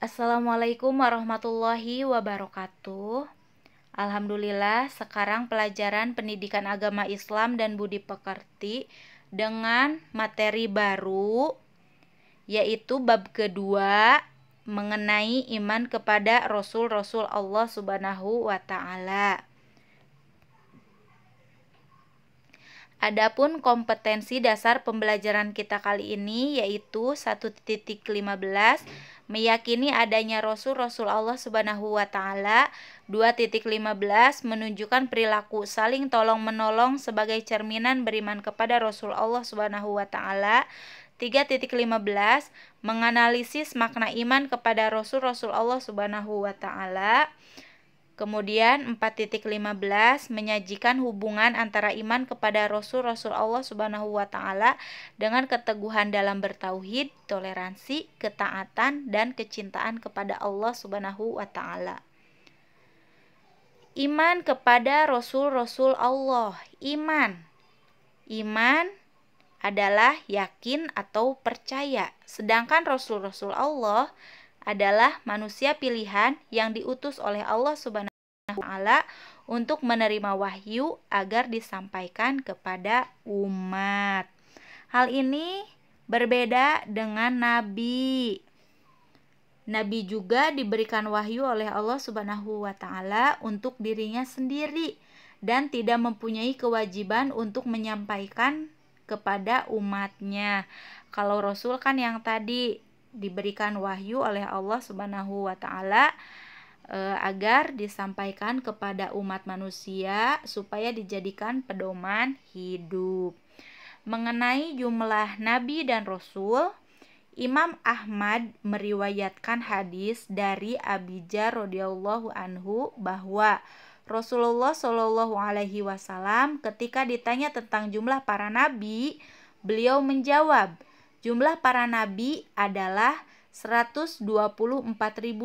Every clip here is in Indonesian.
Assalamualaikum warahmatullahi wabarakatuh. Alhamdulillah, sekarang pelajaran pendidikan agama Islam dan budi pekerti dengan materi baru, yaitu bab kedua mengenai iman kepada Rasul-Rasul Allah Subhanahu wa Ta'ala. Adapun kompetensi dasar pembelajaran kita kali ini yaitu 1.15, meyakini adanya Rasul-Rasul Allah Subhanahu wa Ta'ala. 2.15, menunjukkan perilaku saling tolong-menolong sebagai cerminan beriman kepada Rasul Allah Subhanahu wa Ta'ala. 3.15, menganalisis makna iman kepada Rasul-Rasul Allah Subhanahu wa Ta'ala. Kemudian 4.15, menyajikan hubungan antara iman kepada Rasul-Rasul Allah Subhanahu wa Ta'ala dengan keteguhan dalam bertauhid, toleransi, ketaatan, dan kecintaan kepada Allah Subhanahu wa Ta'ala. Iman kepada Rasul-Rasul Allah. Iman adalah yakin atau percaya. Sedangkan Rasul-Rasul Allah adalah manusia pilihan yang diutus oleh Allah Subhanahu wa Ta'ala untuk menerima wahyu agar disampaikan kepada umat. Hal ini berbeda dengan Nabi. Nabi juga diberikan wahyu oleh Allah Subhanahu wa Ta'ala untuk dirinya sendiri dan tidak mempunyai kewajiban untuk menyampaikan kepada umatnya. Kalau Rasul kan yang tadi diberikan wahyu oleh Allah Subhanahu wa Ta'ala agar disampaikan kepada umat manusia supaya dijadikan pedoman hidup. Mengenai jumlah nabi dan rasul, Imam Ahmad meriwayatkan hadis dari Abi Dzar radhiyallahu anhu bahwa Rasulullah Shallallahu alaihi wasallam ketika ditanya tentang jumlah para nabi, beliau menjawab, jumlah para nabi adalah 124.000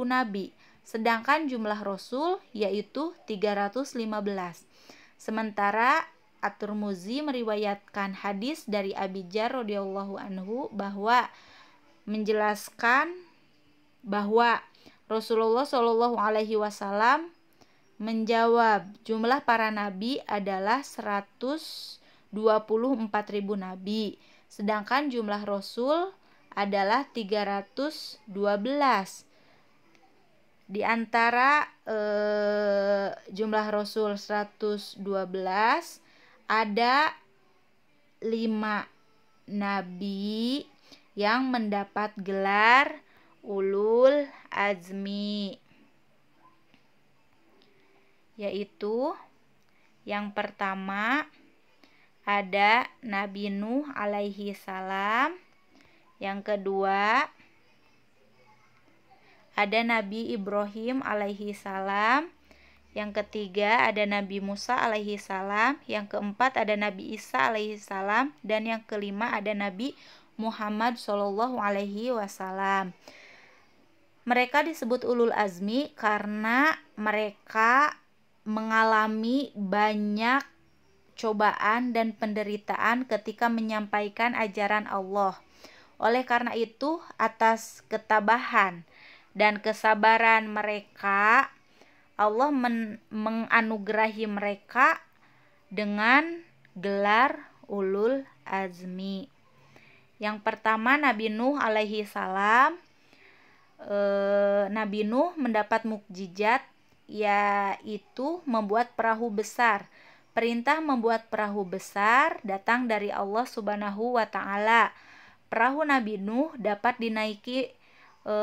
nabi, sedangkan jumlah rasul yaitu 315. Sementara At-Tirmidzi meriwayatkan hadis dari Abi Dzar radhiyallahu anhu bahwa menjelaskan bahwa Rasulullah Shallallahu alaihi wasallam menjawab, jumlah para nabi adalah 124.000 nabi, sedangkan jumlah rasul adalah 312. Di antara jumlah rasul 112 ada 5 nabi yang mendapat gelar ulul azmi, yaitu yang pertama ada Nabi Nuh alaihi salam, yang kedua ada Nabi Ibrahim alaihi salam, yang ketiga ada Nabi Musa alaihi salam, yang keempat ada Nabi Isa alaihi salam, dan yang kelima ada Nabi Muhammad sallallahu alaihi wasallam. Mereka disebut ulul azmi karena mereka mengalami banyak cobaan dan penderitaan ketika menyampaikan ajaran Allah. Oleh karena itu, atas ketabahan dan kesabaran mereka, Allah menganugerahi mereka dengan gelar ulul azmi. Yang pertama Nabi Nuh alaihi salam. Nabi Nuh mendapat mukjizat, yaitu membuat perahu besar. Perintah membuat perahu besar datang dari Allah Subhanahu wa Ta'ala. Perahu Nabi Nuh dapat dinaiki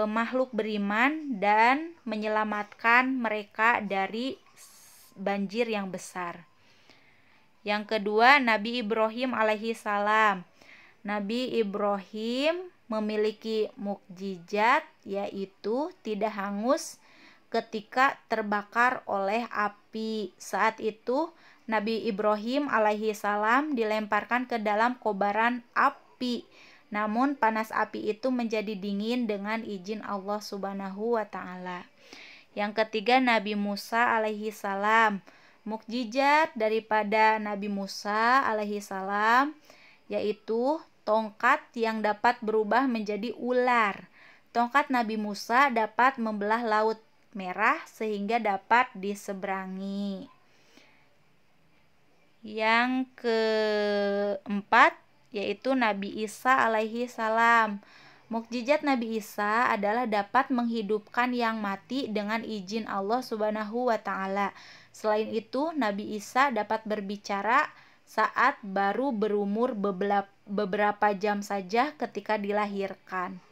makhluk beriman dan menyelamatkan mereka dari banjir yang besar. Yang kedua Nabi Ibrahim alaihi salam. Nabi Ibrahim memiliki mukjizat, yaitu tidak hangus ketika terbakar oleh api. Saat itu Nabi Ibrahim alaihi salam dilemparkan ke dalam kobaran api, namun panas api itu menjadi dingin dengan izin Allah Subhanahu wa Ta'ala. Yang ketiga Nabi Musa alaihi salam. Mukjizat daripada Nabi Musa alaihi salam yaitu tongkat yang dapat berubah menjadi ular. Tongkat Nabi Musa dapat membelah Laut Merah sehingga dapat diseberangi. Yang keempat yaitu Nabi Isa alaihi salam. Mukjizat Nabi Isa adalah dapat menghidupkan yang mati dengan izin Allah Subhanahu wa taala. Selain itu, Nabi Isa dapat berbicara saat baru berumur beberapa jam saja ketika dilahirkan.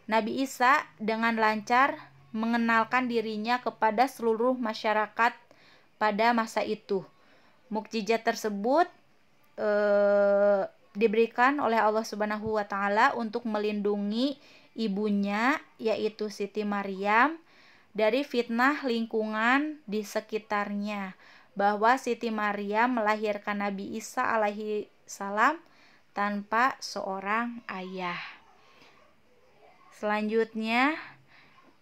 Nabi Isa dengan lancar mengenalkan dirinya kepada seluruh masyarakat pada masa itu. Mukjizat tersebut diberikan oleh Allah Subhanahu wa taala untuk melindungi ibunya yaitu Siti Maryam dari fitnah lingkungan di sekitarnya, bahwa Siti Maryam melahirkan Nabi Isa alaihi salam tanpa seorang ayah. Selanjutnya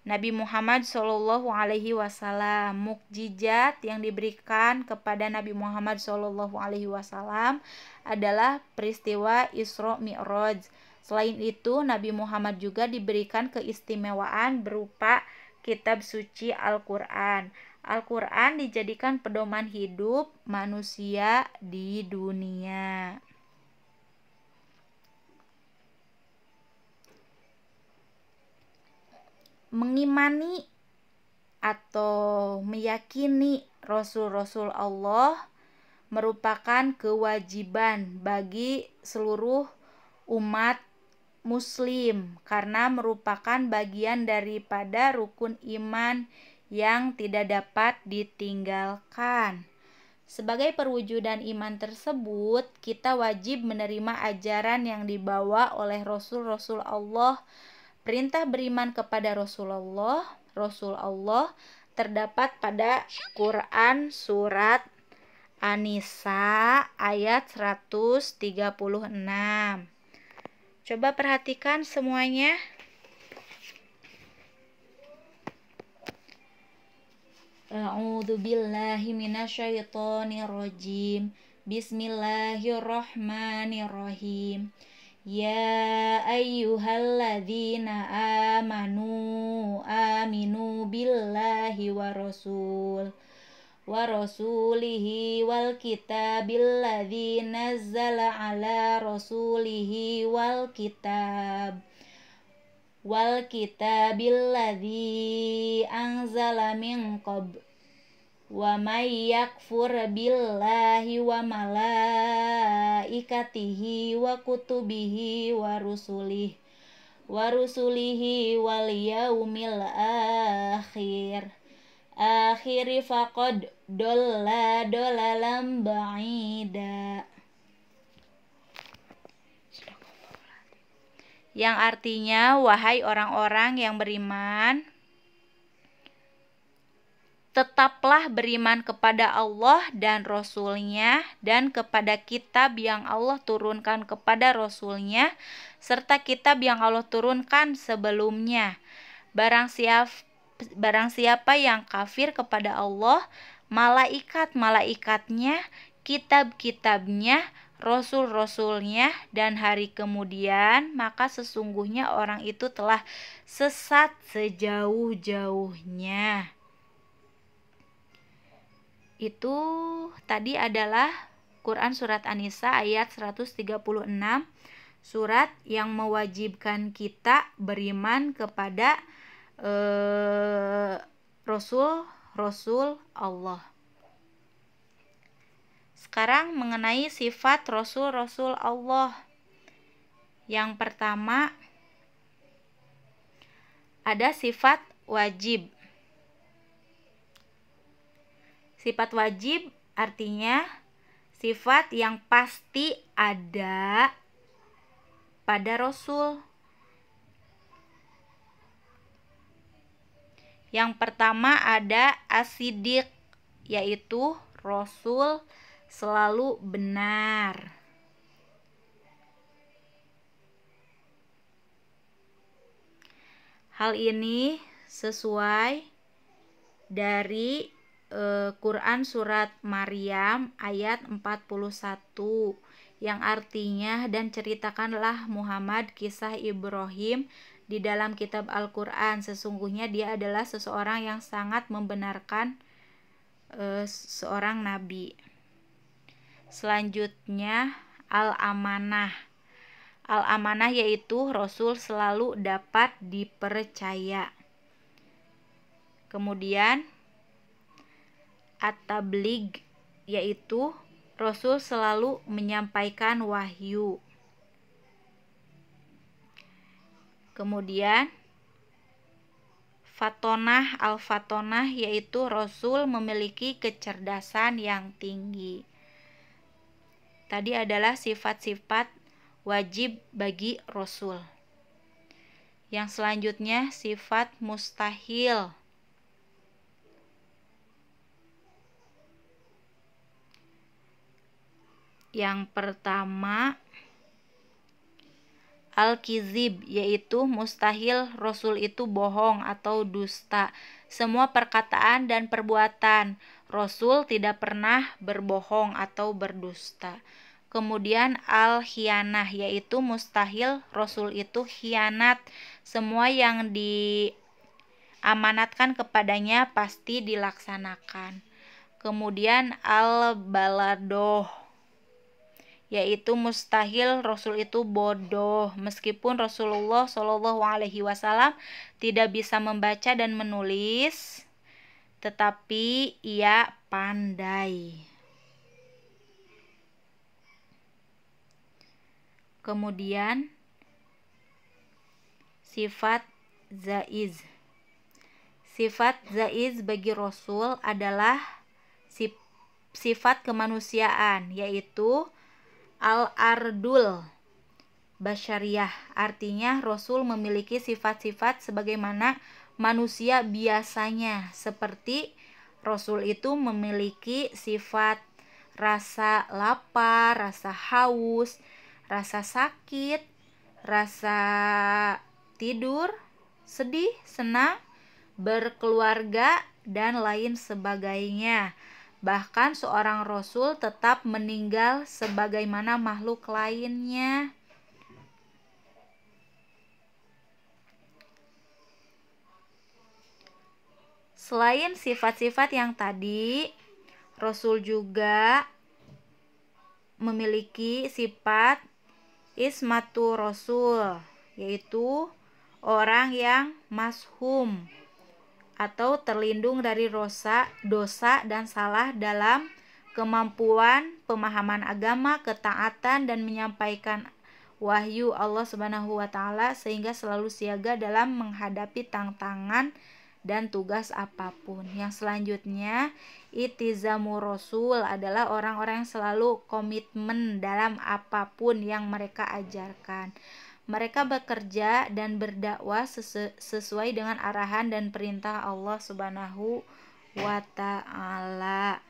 Nabi Muhammad Shallallahu Alaihi Wasallam. Mukjizat yang diberikan kepada Nabi Muhammad Shallallahu Alaihi Wasallam adalah peristiwa Isra Mi'raj. Selain itu, Nabi Muhammad juga diberikan keistimewaan berupa kitab suci Al-Quran. Al-Quran dijadikan pedoman hidup manusia di dunia. Mengimani atau meyakini Rasul-Rasul Allah merupakan kewajiban bagi seluruh umat muslim karena merupakan bagian daripada rukun iman yang tidak dapat ditinggalkan. Sebagai perwujudan iman tersebut, kita wajib menerima ajaran yang dibawa oleh Rasul-Rasul Allah. Perintah beriman kepada Rasul Allah terdapat pada Quran surat An-Nisa ayat 136. Coba perhatikan semuanya. A'udzu billahi minasyaitonir rajim. Bismillahirrahmanirrahim. Ya ayyuhalladzina aminu billahi wa rasulihi wal kitabil ladzi nazzala ala rasulihi wal kitabil ladzi anzala min qabl. Wa may yakfur billahi wa malaikatihi wa kutubihi wa rusulihi wal yaumil akhir faqad dolla dolalam ba'ida. Yang artinya, wahai orang-orang yang beriman, tetaplah beriman kepada Allah dan Rasul-Nya dan kepada kitab yang Allah turunkan kepada Rasul-Nya serta kitab yang Allah turunkan sebelumnya. Barang siapa yang kafir kepada Allah, malaikat-malaikatnya, kitab-kitabnya, Rasul-Rasul-Nya dan hari kemudian, maka sesungguhnya orang itu telah sesat sejauh-jauhnya. Itu tadi adalah Quran surat An-Nisa ayat 136, surat yang mewajibkan kita beriman kepada Rasul Allah. Sekarang mengenai sifat Rasul Allah. Yang pertama ada sifat wajib. Sifat wajib artinya sifat yang pasti ada pada Rasul. Yang pertama ada as-siddiq, yaitu Rasul selalu benar. Hal ini sesuai dari Quran surat Maryam ayat 41 yang artinya, dan ceritakanlah Muhammad kisah Ibrahim di dalam kitab Al-Quran. Sesungguhnya dia adalah seseorang yang sangat membenarkan seorang nabi. Selanjutnya al-amanah. Al-amanah yaitu Rasul selalu dapat dipercaya. Kemudian at-tabligh yaitu Rasul selalu menyampaikan wahyu. Kemudian fatonah, al-fatonah yaitu Rasul memiliki kecerdasan yang tinggi. Tadi adalah sifat-sifat wajib bagi Rasul. Yang selanjutnya sifat mustahil. Yang pertama al-kizib, yaitu mustahil Rasul itu bohong atau dusta. Semua perkataan dan perbuatan Rasul tidak pernah berbohong atau berdusta. Kemudian al-khianah, yaitu mustahil Rasul itu khianat. Semua yang diamanatkan kepadanya pasti dilaksanakan. Kemudian al-baladoh, yaitu mustahil Rasul itu bodoh. Meskipun Rasulullah SAW tidak bisa membaca dan menulis, tetapi ia pandai. Kemudian sifat zaiz. Sifat zaiz bagi Rasul adalah sifat kemanusiaan, yaitu al-ardul basyariyah. Artinya Rasul memiliki sifat-sifat sebagaimana manusia biasanya. Seperti Rasul itu memiliki sifat rasa lapar, rasa haus, rasa sakit, rasa tidur, sedih, senang, berkeluarga, dan lain sebagainya. Bahkan seorang Rasul tetap meninggal sebagaimana makhluk lainnya. Selain sifat-sifat yang tadi, Rasul juga memiliki sifat ismatu Rasul, yaitu orang yang mashum atau terlindung dari dosa dan salah dalam kemampuan pemahaman agama, ketaatan, dan menyampaikan wahyu Allah Subhanahu wa Ta'ala, sehingga selalu siaga dalam menghadapi tantangan dan tugas apapun. Yang selanjutnya, itizamu Rasul adalah orang-orang yang selalu komitmen dalam apapun yang mereka ajarkan. Mereka bekerja dan berdakwah sesuai dengan arahan dan perintah Allah Subhanahu wa Ta'ala.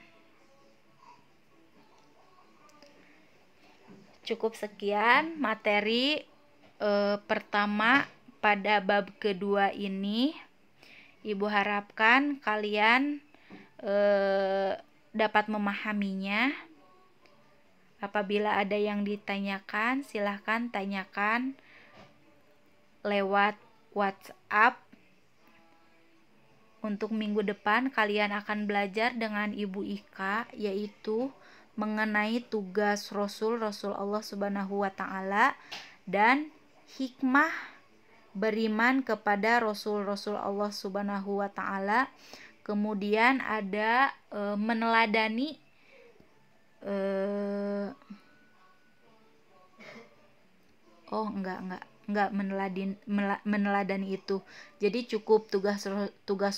Cukup sekian materi pertama pada bab kedua ini. Ibu harapkan kalian dapat memahaminya. Apabila ada yang ditanyakan, silahkan tanyakan lewat WhatsApp. Untuk minggu depan kalian akan belajar dengan Ibu Ika, yaitu mengenai tugas Rasul Allah Subhanahu wa Ta'ala dan hikmah beriman kepada Rasul Allah Subhanahu wa Ta'ala. Kemudian ada meneladani enggak meneladani itu. Jadi cukup tugas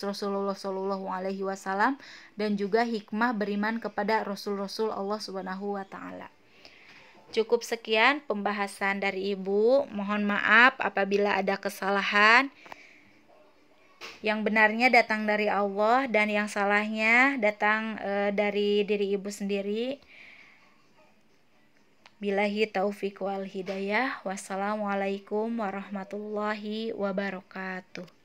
Rasulullah SAW dan juga hikmah beriman kepada Rasul Allah Subhanahu wa Ta'ala. Cukup sekian pembahasan dari Ibu. Mohon maaf apabila ada kesalahan. Yang benarnya datang dari Allah dan yang salahnya datang dari diri Ibu sendiri. Billahi taufiq wal hidayah. Wassalamualaikum warahmatullahi wabarakatuh.